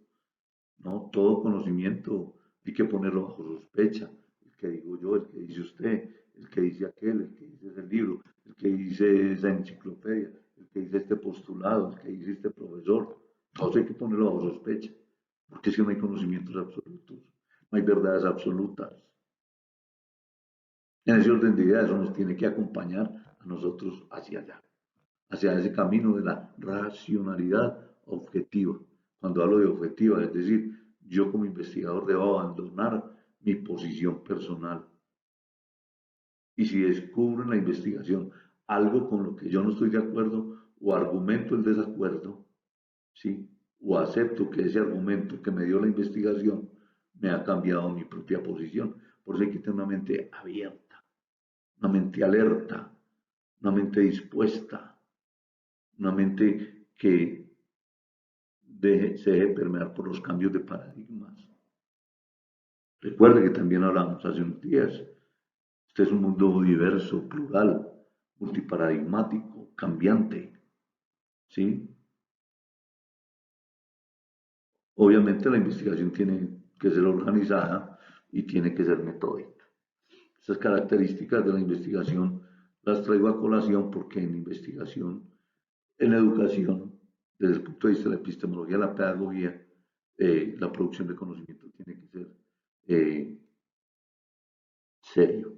No, todo conocimiento hay que ponerlo bajo sospecha. El que digo yo, el que dice usted, el que dice aquel, el que dice ese libro, el que dice esa enciclopedia, el que dice este postulado, el que dice este profesor. Todo hay que ponerlo bajo sospecha, porque si no hay conocimientos absolutos, no hay verdades absolutas. En ese orden de ideas, eso nos tiene que acompañar a nosotros hacia allá, hacia ese camino de la racionalidad objetiva. Cuando hablo de objetiva, es decir, yo como investigador debo abandonar mi posición personal. Y si descubro en la investigación algo con lo que yo no estoy de acuerdo o argumento el desacuerdo, ¿sí? o acepto que ese argumento que me dio la investigación me ha cambiado mi propia posición. Por eso hay que tener una mente abierta, una mente alerta, una mente dispuesta, una mente que se deje permear por los cambios de paradigmas. Recuerde que también hablamos hace unos días, este es un mundo diverso, plural, multiparadigmático, cambiante, ¿sí? Obviamente la investigación tiene que ser organizada y tiene que ser metódica. Esas características de la investigación las traigo a colación porque en investigación, en educación, desde el punto de vista de la epistemología, la pedagogía, la producción de conocimiento tiene que ser eh, serio,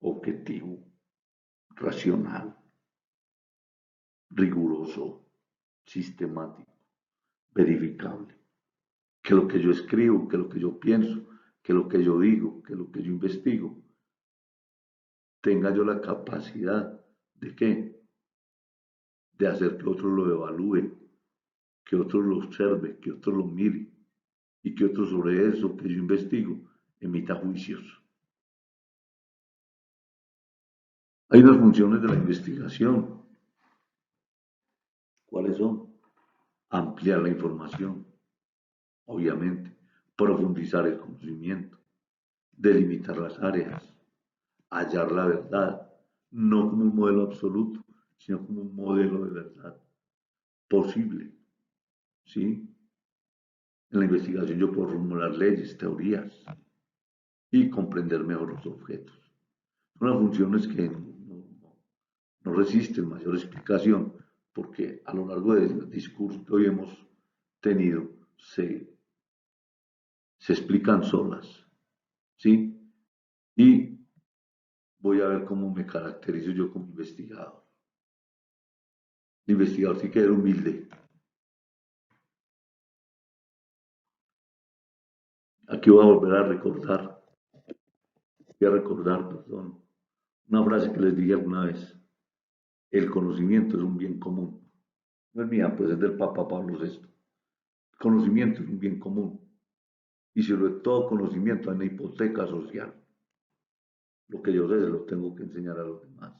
objetivo, racional, riguroso, sistemático, verificable. Que lo que yo escribo, que lo que yo pienso, que lo que yo digo, que lo que yo investigo, tenga yo la capacidad de qué? De hacer que otro lo evalúe, que otro lo observe, que otro lo mire y que otro sobre eso que yo investigo emita juicios. Hay unas funciones de la investigación. ¿Cuáles son? Ampliar la información, obviamente, profundizar el conocimiento, delimitar las áreas, hallar la verdad, no como un modelo absoluto, sino como un modelo de verdad posible, ¿sí? En la investigación yo puedo formular leyes, teorías y comprender mejor los objetos. Son unas funciones que no resisten mayor explicación porque a lo largo del discurso que hoy hemos tenido se explican solas, ¿sí? Y voy a ver cómo me caracterizo yo como investigador. El investigador sí que era humilde. Aquí voy a volver voy a recordar, perdón, una frase que les dije alguna vez. El conocimiento es un bien común. No es mía, pues es del Papa Pablo VI. El conocimiento es un bien común. Y sobre todo conocimiento hay una hipoteca social. Lo que yo sé se lo tengo que enseñar a los demás.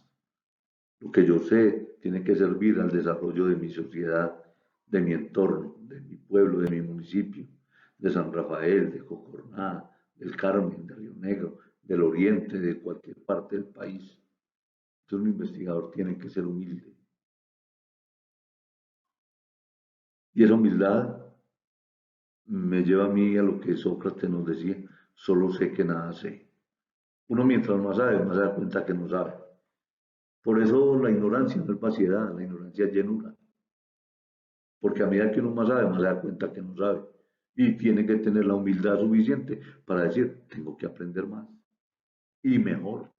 Lo que yo sé tiene que servir al desarrollo de mi sociedad, de mi entorno, de mi pueblo, de mi municipio, de San Rafael, de Cocorná, del Carmen, de Río Negro, del Oriente, de cualquier parte del país. Entonces un investigador tiene que ser humilde. Y esa humildad me lleva a mí a lo que Sócrates nos decía, solo sé que nada sé. Uno mientras más se da cuenta que no sabe. Por eso la ignorancia no es vaciedad, la ignorancia es llenura. Porque a medida que uno más se da cuenta que no sabe. Y tiene que tener la humildad suficiente para decir, tengo que aprender más. Y mejor,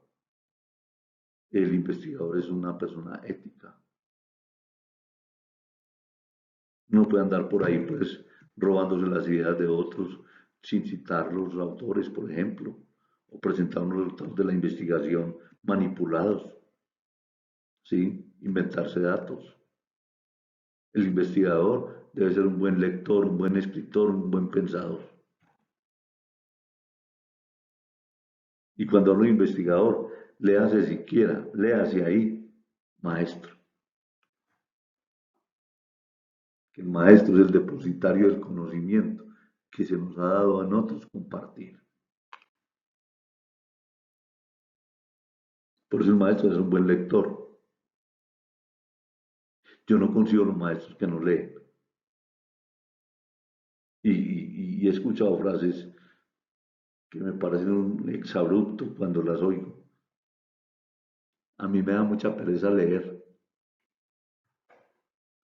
el investigador es una persona ética. No puede andar por ahí, pues, robándose las ideas de otros sin citar los autores, por ejemplo, o presentar unos resultados de la investigación manipulados, ¿sí? Inventarse datos. El investigador debe ser un buen lector, un buen escritor, un buen pensador. Y cuando hablo de investigador, léase siquiera, léase ahí, maestro. Que el maestro es el depositario del conocimiento que se nos ha dado a nosotros compartir. Por eso el maestro es un buen lector. Yo no consigo los maestros que no leen. Y he escuchado frases que me parecen un exabrupto cuando las oigo. A mí me da mucha pereza leer.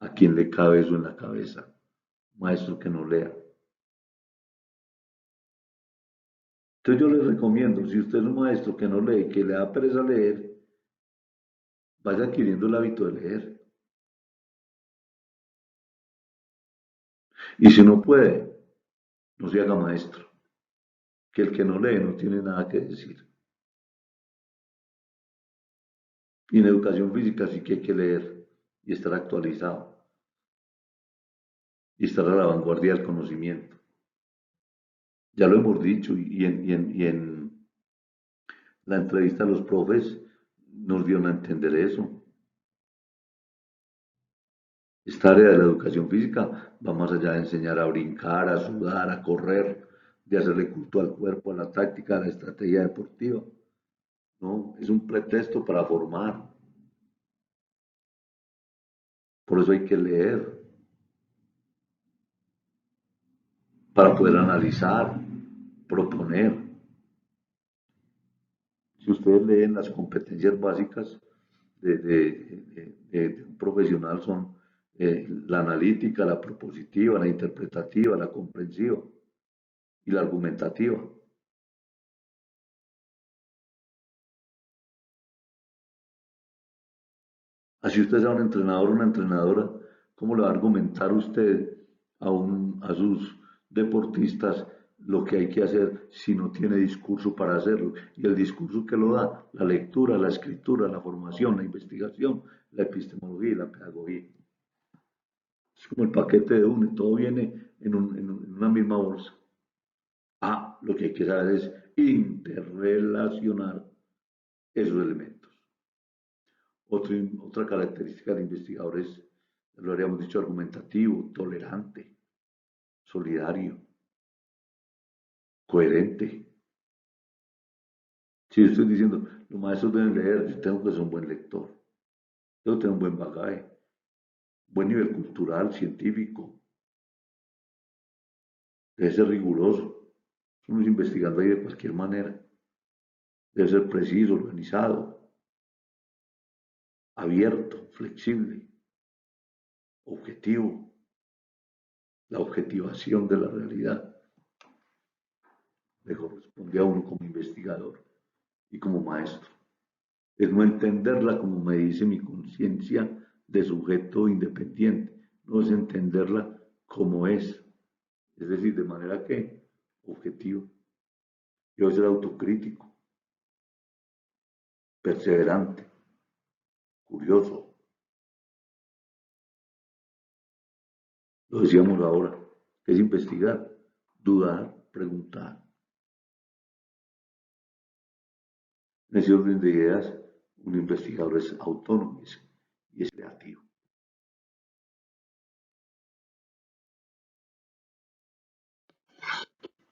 ¿A quién le cabe eso en la cabeza? Maestro que no lea. Entonces yo les recomiendo, si usted es un maestro que no lee, que le da pereza leer, vaya adquiriendo el hábito de leer. Y si no puede, no se haga maestro, que el que no lee no tiene nada que decir. Y en educación física sí que hay que leer y estar actualizado. y estar a la vanguardia del conocimiento. Ya lo hemos dicho y en la entrevista a los profes nos dieron a entender eso. Esta área de la educación física va más allá de enseñar a brincar, a sudar, a correr, de hacerle culto al cuerpo, a la táctica, a la estrategia deportiva. No, es un pretexto para formar. Por eso hay que leer, para poder analizar, proponer. Si ustedes leen las competencias básicas de un profesional son la analítica, la propositiva, la interpretativa, la comprensiva y la argumentativa. Así usted sea un entrenador o una entrenadora, ¿cómo le va a argumentar usted a sus deportistas lo que hay que hacer si no tiene discurso para hacerlo? Y el discurso que lo da, la lectura, la escritura, la formación, la investigación, la epistemología y la pedagogía. Es como el paquete de UNE, todo viene en una misma bolsa. Ah, lo que hay que saber es interrelacionar esos elementos. Otra característica del investigador es, lo habríamos dicho, argumentativo, tolerante, solidario, coherente. Si yo estoy diciendo, los maestros deben leer, yo tengo que ser un buen lector, tengo que tener un buen bagaje, buen nivel cultural, científico, debe ser riguroso. Uno es investigando ahí de cualquier manera, debe ser preciso, organizado, abierto, flexible, objetivo, la objetivación de la realidad le corresponde a uno como investigador y como maestro. Es no entenderla como me dice mi conciencia de sujeto independiente, no es entenderla como es decir, de manera que objetivo. Yo ser autocrítico, perseverante, curioso, lo decíamos ahora, es investigar, dudar, preguntar. En ese orden de ideas, un investigador es autónomo y es creativo.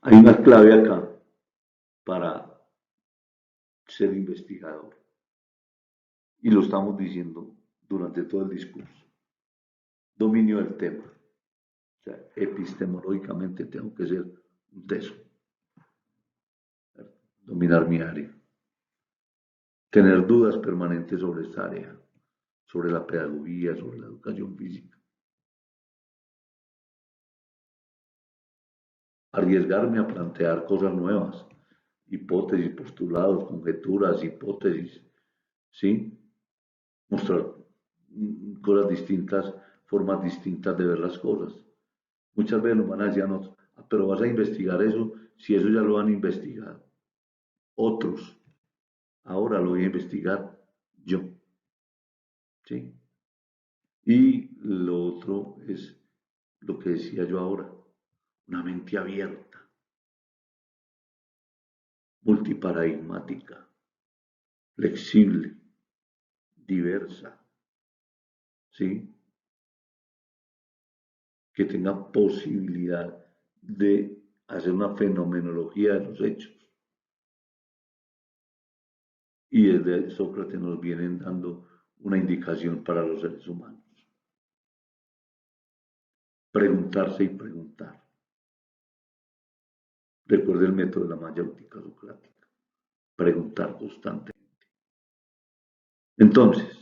Hay una clave acá para ser investigador y lo estamos diciendo durante todo el discurso. Dominio del tema. O sea, epistemológicamente tengo que ser un teso, dominar mi área, tener dudas permanentes sobre esta área, sobre la pedagogía, sobre la educación física, arriesgarme a plantear cosas nuevas, hipótesis, postulados, conjeturas, hipótesis, ¿sí? Mostrar cosas distintas, formas distintas de ver las cosas. Muchas veces nos van a decir a nosotros, "Ah, pero vas a investigar eso si eso ya lo han investigado otros. Ahora lo voy a investigar yo, ¿sí? Y lo otro es lo que decía yo ahora, una mente abierta, multiparadigmática, flexible, diversa, ¿sí? Que tenga posibilidad de hacer una fenomenología de los hechos. Y desde Sócrates nos vienen dando una indicación para los seres humanos. Preguntarse y preguntar. Recuerde el método de la mayéutica socrática. Preguntar constantemente. Entonces,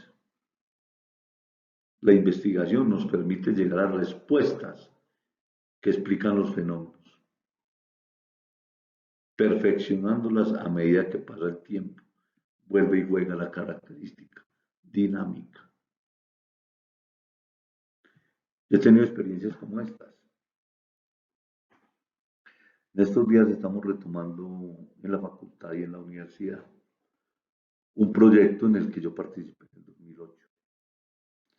la investigación nos permite llegar a respuestas que explican los fenómenos, perfeccionándolas a medida que pasa el tiempo. Vuelve y juega la característica dinámica. Yo he tenido experiencias como estas. En estos días estamos retomando en la facultad y en la universidad un proyecto en el que yo participé en el 2008.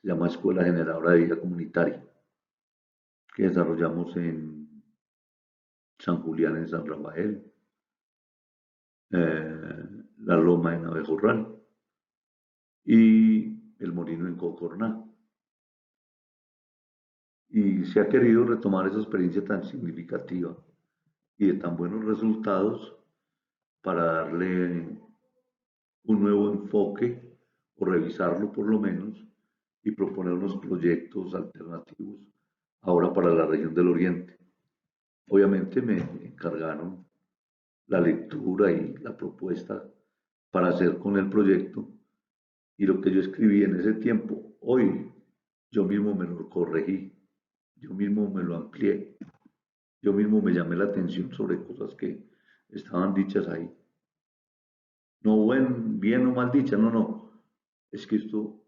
Se llama Escuela Generadora de Vida Comunitaria, que desarrollamos en San Julián, en San Rafael, la Loma en Abejorral y el Molino en Cocorná. Y se ha querido retomar esa experiencia tan significativa y de tan buenos resultados para darle un nuevo enfoque o revisarlo por lo menos y proponer unos proyectos alternativos ahora para la región del Oriente. Obviamente me encargaron la lectura y la propuesta para hacer con el proyecto y lo que yo escribí en ese tiempo, hoy yo mismo me lo corregí, yo mismo me lo amplié, yo mismo me llamé la atención sobre cosas que estaban dichas ahí. No bien o mal dichas, no, no. Es que esto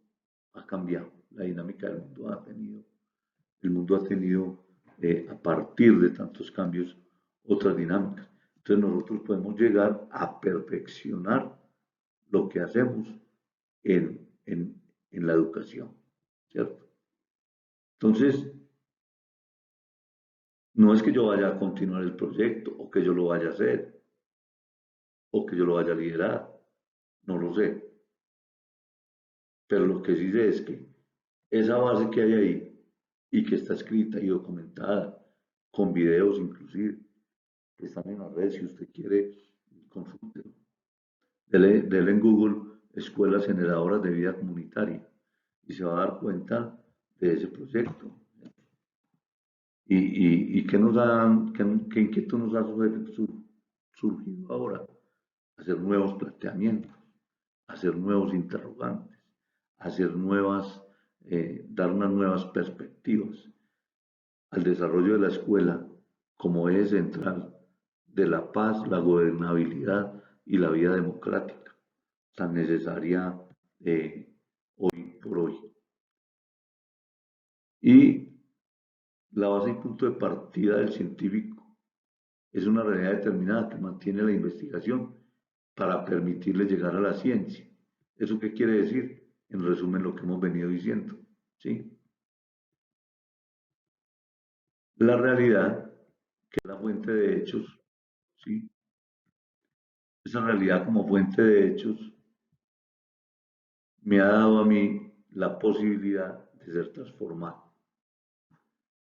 ha cambiado. La dinámica del mundo ha tenido, el mundo ha tenido a partir de tantos cambios otras dinámicas. Entonces nosotros podemos llegar a perfeccionar lo que hacemos en la educación, ¿cierto? Entonces, no es que yo vaya a continuar el proyecto o que yo lo vaya a hacer o que yo lo vaya a liderar, no lo sé, pero lo que sí sé es que esa base que hay ahí y que está escrita y documentada, con videos inclusive, que están en las redes, si usted quiere, consúltelo. Dele en Google Escuelas Generadoras de Vida Comunitaria y se va a dar cuenta de ese proyecto. ¿Y qué qué inquietud nos ha surgido ahora? Hacer nuevos planteamientos, hacer nuevos interrogantes, hacer dar unas nuevas perspectivas al desarrollo de la escuela como eje central de la paz, la gobernabilidad y la vida democrática, tan necesaria hoy por hoy. Y la base y punto de partida del científico es una realidad determinada que mantiene la investigación para permitirle llegar a la ciencia. ¿Eso qué quiere decir? En resumen, lo que hemos venido diciendo, ¿sí? La realidad, que es la fuente de hechos, ¿sí? Esa realidad como fuente de hechos me ha dado a mí la posibilidad de ser transformado.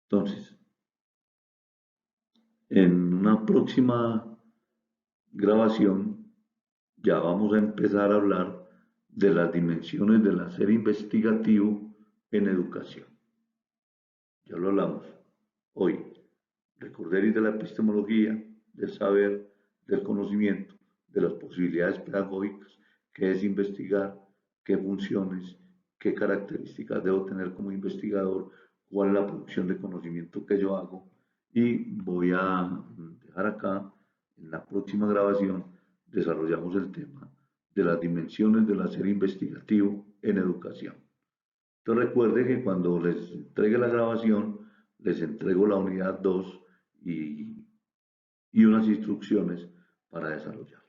Entonces, en una próxima grabación ya vamos a empezar a hablar de las dimensiones del hacer investigativo en educación. Ya lo hablamos hoy. Recorderis de la epistemología, del saber, del conocimiento, de las posibilidades pedagógicas, qué es investigar, qué funciones, qué características debo tener como investigador, cuál es la producción de conocimiento que yo hago. Y voy a dejar acá, en la próxima grabación, desarrollamos el tema de las dimensiones del hacer investigativo en educación. Entonces recuerde que cuando les entregue la grabación, les entrego la unidad 2 y, y unas instrucciones para desarrollarla.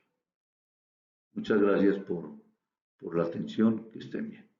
Muchas gracias por la atención, que estén bien.